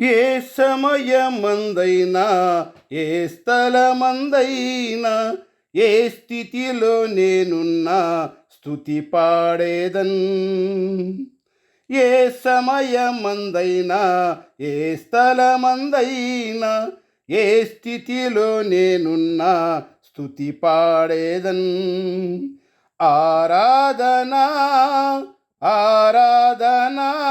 ఏ సమయమందైనా ఏ స్థలమందైనా ఏ స్థితిలో నేనున్నా స్తుతి పాడేదన్. ఏ సమయమందైనా ఏ స్థలమందైనా ఏ స్థితిలో నేనున్నా స్తుతి పాడేదన్. ఆరాధనా ఆరాధనా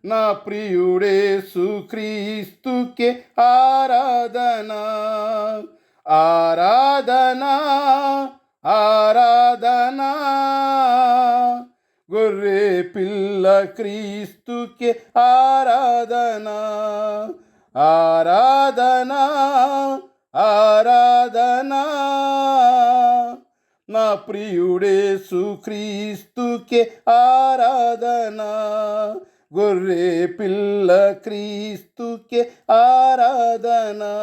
నా ప్రియుడేసు క్రీస్తుకే ఆరాధనా. ఆరాధనా ఆరాధనా గొర్రె పిల్ల క్రీస్తుకే ఆరాధనా. ఆరాధనా ఆరాధనా నా ప్రియుడేసు క్రీస్తుకే ఆరాధనా. గొర్రె పిల్ల క్రీస్తుకే ఆరాధనా.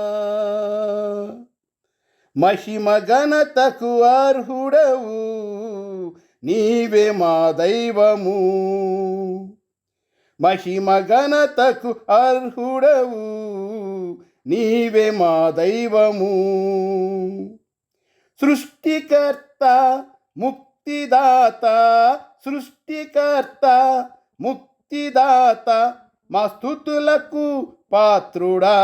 మహిమ ఘనతకు అర్హుడవు నీవే మా దైవము. మహిమ ఘనతకు అర్హుడవు నీవే మా దైవము. సృష్టికర్త ముక్తిదాత సృష్టికర్త ముక్తిదాత మా స్తుతులకు పాత్రుడా.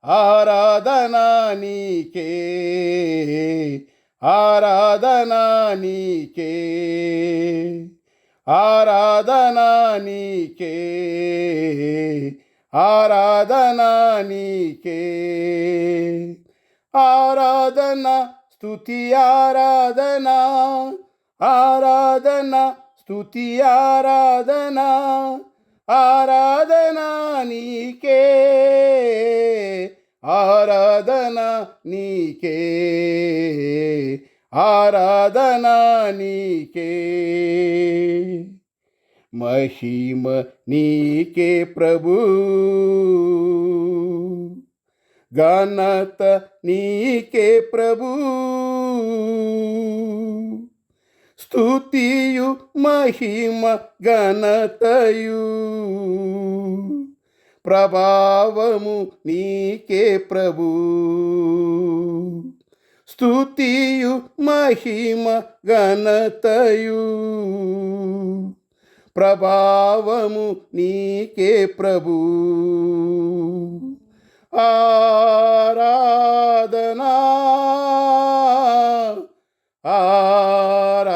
ఆరాధనా నీకే ఆరాధనా నీకే ఆరాధనా నీకే ఆరాధనా నీకే. ఆరాధన స్తుతి ఆరాధన ఆరాధన స్తుతి ఆరాధన ఆరాధన నీకే ఆరాధన నీకే ఆరాధన నీకే. మహిమ నీకే ప్రభు ఘనత నీకే ప్రభు. స్తుతియు మహిమ ఘనతయు ప్రభావము నీకే ప్రభు. స్తుతియు మహిమ ఘనతయు ప్రభావము నీకే ప్రభు. ఆరాధనా ఆరాధనా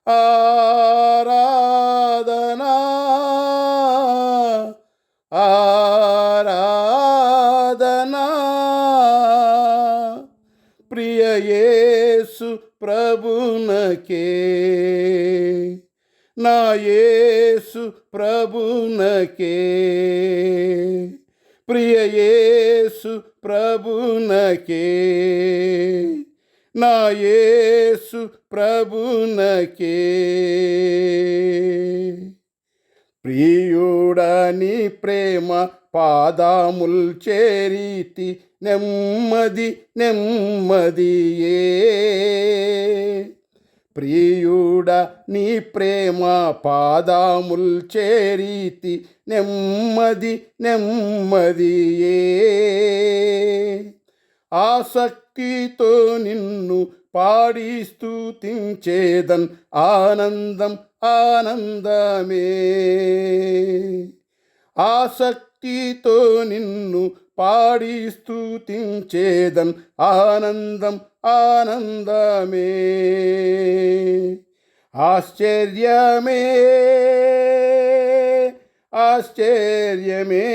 ఆరాధనా ఆరాధనా ప్రియ యేసు ప్రభునకే నా యేసు ప్రభునకే. ప్రియ యేసు ప్రభునకే నా యేసు ప్రభునకే. ప్రియుడని ప్రేమ పాదముల్ చేరితి నెమ్మది నెమ్మదియే. ప్రియుడ నీ ప్రేమ పాదముల్ చేరితి నెమ్మది నెమ్మదియే. ఆసక్తితో నిన్ను పాడి స్తుతించేదన్ ఆనందం ఆనందమే. ఆసక్తితో నిన్ను పాడి స్తుతించేదన్ ఆనందం ఆనందమే. ఆశ్చర్యమే ఆశ్చర్యమే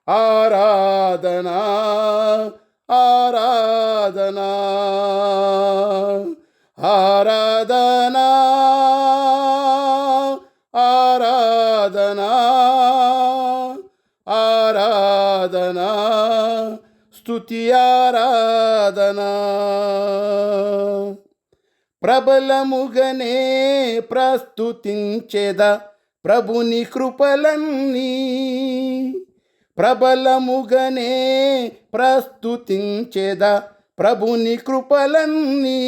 ఆరాధనా ఆరాధనా ఆరాధనా ఆరాధనా ఆరాధనా స్తుతి ఆరాధనా. ప్రబలముగనే ప్రస్తుతించెద ప్రభుని కృపలన్నీ. ప్రబలముగనే ప్రస్తుతించెద ప్రభుని కృపలన్నీ.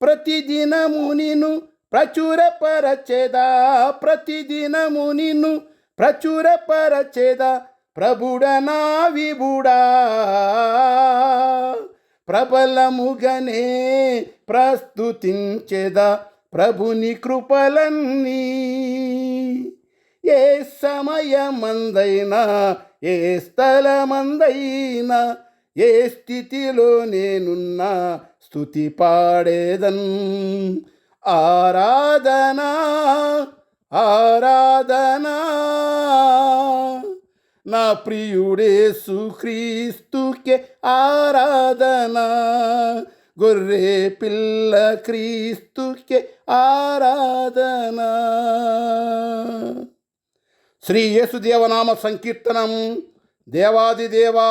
ప్రతిదినము నిన్ను ప్రచురపరచెదా, ప్రతిదినము నిన్ను ప్రచురపరచెదా, ప్రభుడనా విభుడా ప్రబలముగనే ప్రస్తుతించెదా ప్రభుని కృపలన్నీ. ఏ సమయమందైనా, ఏ స్థలమందైనా, ఏ స్థితిలో నేనున్నా స్తుతి పాడేదన్. ఆరాధనా ఆరాధనా నా ప్రియుడేసు క్రీస్తుకే ఆరాధనా, గొర్రె పిల్ల క్రీస్తుకే ఆరాధనా. శ్రీ యేసుదేవనామ సంకీర్తనం. దేవాదిదేవా